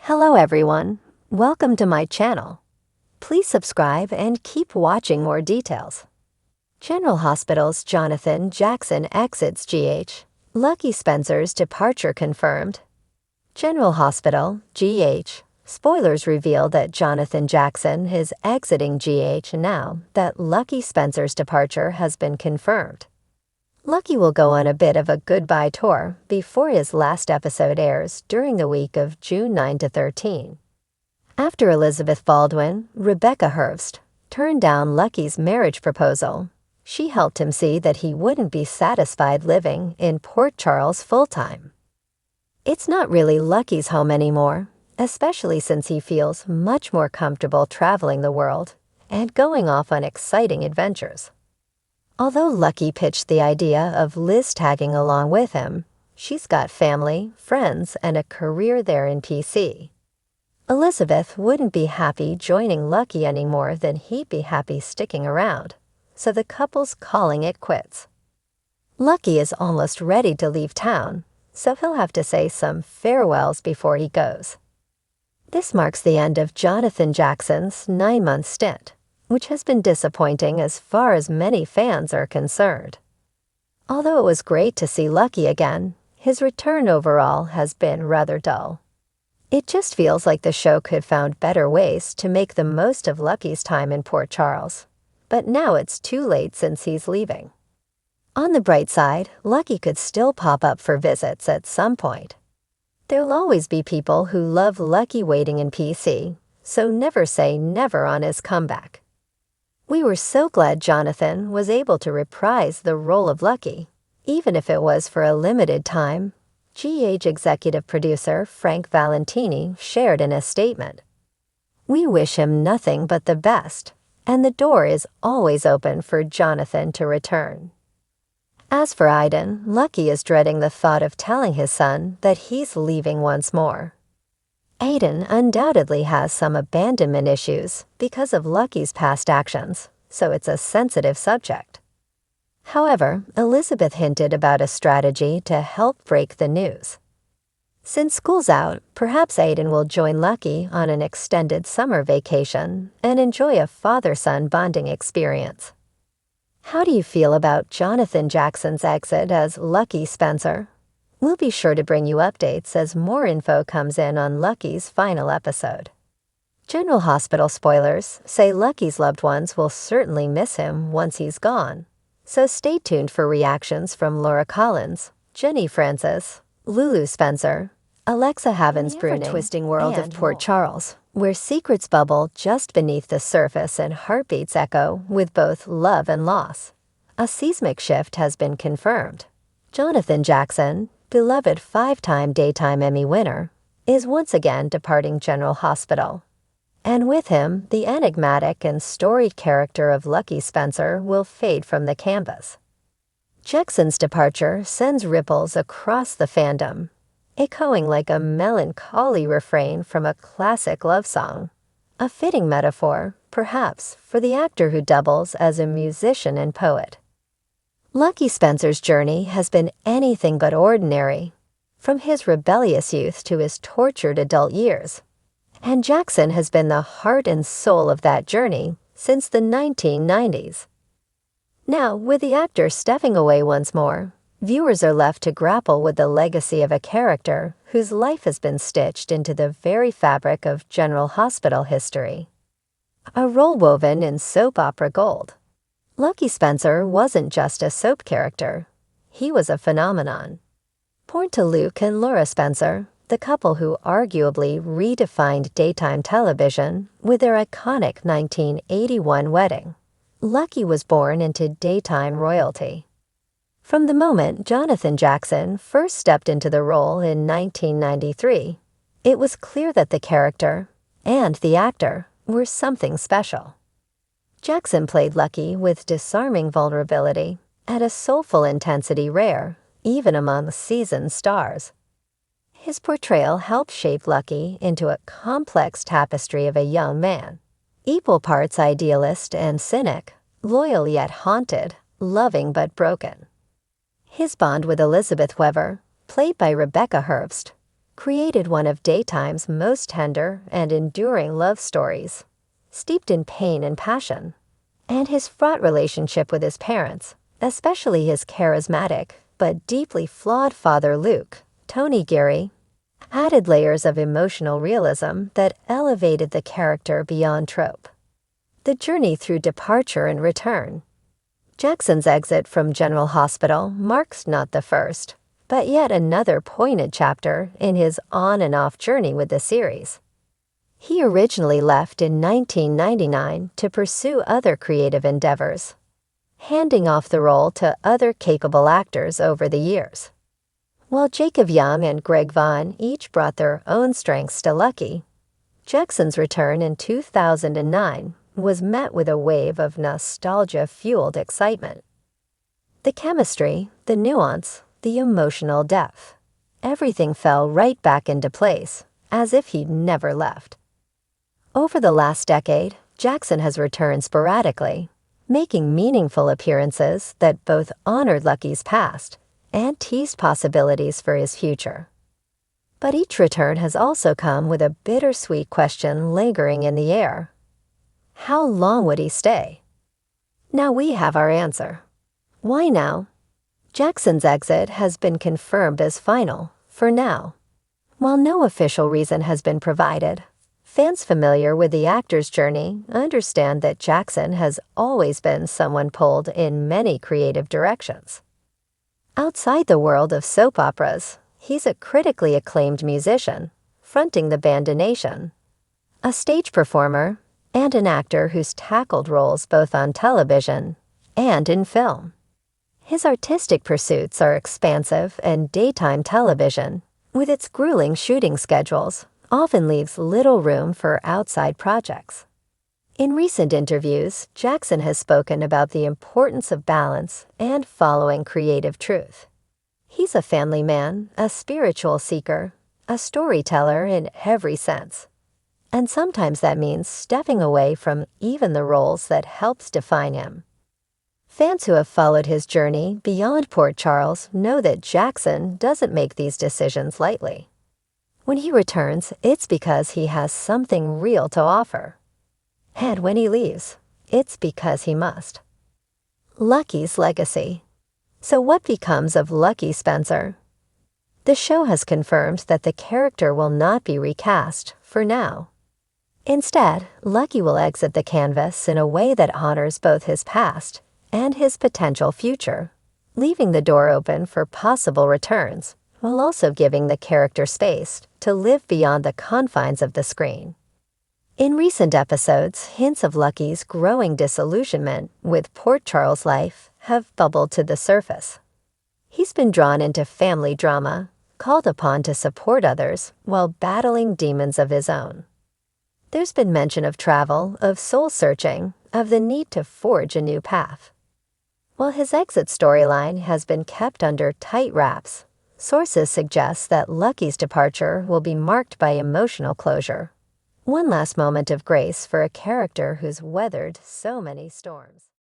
Hello everyone, welcome to my channel. Please subscribe and keep watching more details. General Hospital's Jonathan Jackson exits GH. Lucky Spencer's departure confirmed. General Hospital, GH. Spoilers reveal that Jonathan Jackson is exiting GH now that Lucky Spencer's departure has been confirmed. Lucky will go on a bit of a goodbye tour before his last episode airs during the week of June 9 to 13. After Elizabeth Baldwin, Rebecca Hurst, turned down Lucky's marriage proposal, she helped him see that he wouldn't be satisfied living in Port Charles full-time. It's not really Lucky's home anymore, especially since he feels much more comfortable traveling the world and going off on exciting adventures. Although Lucky pitched the idea of Liz tagging along with him, she's got family, friends, and a career there in PC. Elizabeth wouldn't be happy joining Lucky any more than he'd be happy sticking around, so the couple's calling it quits. Lucky is almost ready to leave town, so he'll have to say some farewells before he goes. This marks the end of Jonathan Jackson's 9-month stint, which has been disappointing as far as many fans are concerned. Although it was great to see Lucky again, his return overall has been rather dull. It just feels like the show could have found better ways to make the most of Lucky's time in Port Charles, but now it's too late since he's leaving. On the bright side, Lucky could still pop up for visits at some point. There'll always be people who love Lucky waiting in PC, so never say never on his comeback. We were so glad Jonathan was able to reprise the role of Lucky, even if it was for a limited time. GH executive producer Frank Valentini shared in a statement, "We wish him nothing but the best, and the door is always open for Jonathan to return." As for Aiden, Lucky is dreading the thought of telling his son that he's leaving once more. Aiden undoubtedly has some abandonment issues because of Lucky's past actions, so it's a sensitive subject. However, Elizabeth hinted about a strategy to help break the news. Since school's out, perhaps Aiden will join Lucky on an extended summer vacation and enjoy a father-son bonding experience. How do you feel about Jonathan Jackson's exit as Lucky Spencer? We'll be sure to bring you updates as more info comes in on Lucky's final episode. General Hospital spoilers say Lucky's loved ones will certainly miss him once he's gone, so stay tuned for reactions from Laura Collins, Jenny Francis, Lulu Spencer, Alexa Havens-Bruning, the twisting world of Port Charles, where secrets bubble just beneath the surface and heartbeats echo with both love and loss. A seismic shift has been confirmed. Jonathan Jackson, beloved 5-time Daytime Emmy winner, is once again departing General Hospital. And with him, the enigmatic and storied character of Lucky Spencer will fade from the canvas. Jackson's departure sends ripples across the fandom, echoing like a melancholy refrain from a classic love song, a fitting metaphor, perhaps, for the actor who doubles as a musician and poet. Lucky Spencer's journey has been anything but ordinary, from his rebellious youth to his tortured adult years. And Jackson has been the heart and soul of that journey since the 1990s. Now, with the actor stepping away once more, viewers are left to grapple with the legacy of a character whose life has been stitched into the very fabric of General Hospital history. A role woven in soap opera gold. Lucky Spencer wasn't just a soap character. He was a phenomenon. Born to Luke and Laura Spencer, the couple who arguably redefined daytime television with their iconic 1981 wedding, Lucky was born into daytime royalty. From the moment Jonathan Jackson first stepped into the role in 1993, it was clear that the character and the actor were something special. Jackson played Lucky with disarming vulnerability and a soulful intensity rare, even among seasoned stars. His portrayal helped shape Lucky into a complex tapestry of a young man, equal parts idealist and cynic, loyal yet haunted, loving but broken. His bond with Elizabeth Weber, played by Rebecca Hurst, created one of daytime's most tender and enduring love stories, steeped in pain and passion. And his fraught relationship with his parents, especially his charismatic but deeply flawed father Luke, Tony Geary, added layers of emotional realism that elevated the character beyond trope. The journey through departure and return. Jackson's exit from General Hospital marks not the first, but yet another pointed chapter in his on and off journey with the series. He originally left in 1999 to pursue other creative endeavors, handing off the role to other capable actors over the years. While Jacob Young and Greg Vaughn each brought their own strengths to Lucky, Jackson's return in 2009 was met with a wave of nostalgia-fueled excitement. The chemistry, the nuance, the emotional depth, everything fell right back into place, as if he'd never left. Over the last decade, Jackson has returned sporadically, making meaningful appearances that both honored Lucky's past and teased possibilities for his future. But each return has also come with a bittersweet question lingering in the air. How long would he stay? Now we have our answer. Why now? Jackson's exit has been confirmed as final, for now. While no official reason has been provided, fans familiar with the actor's journey understand that Jackson has always been someone pulled in many creative directions. Outside the world of soap operas, he's a critically acclaimed musician, fronting the band Nation, a stage performer, and an actor who's tackled roles both on television and in film. His artistic pursuits are expansive, and daytime television, with its grueling shooting schedules, often leaves little room for outside projects. In recent interviews, Jackson has spoken about the importance of balance and following creative truth. He's a family man, a spiritual seeker, a storyteller in every sense. And sometimes that means stepping away from even the roles that helps define him. Fans who have followed his journey beyond Port Charles know that Jackson doesn't make these decisions lightly. When he returns, it's because he has something real to offer. And when he leaves, it's because he must. Lucky's legacy. So what becomes of Lucky Spencer? The show has confirmed that the character will not be recast for now. Instead, Lucky will exit the canvas in a way that honors both his past and his potential future, leaving the door open for possible returns, while also giving the character space to live beyond the confines of the screen. In recent episodes, hints of Lucky's growing disillusionment with Port Charles life have bubbled to the surface. He's been drawn into family drama, called upon to support others while battling demons of his own. There's been mention of travel, of soul-searching, of the need to forge a new path. While his exit storyline has been kept under tight wraps, sources suggest that Lucky's departure will be marked by emotional closure. One last moment of grace for a character who's weathered so many storms.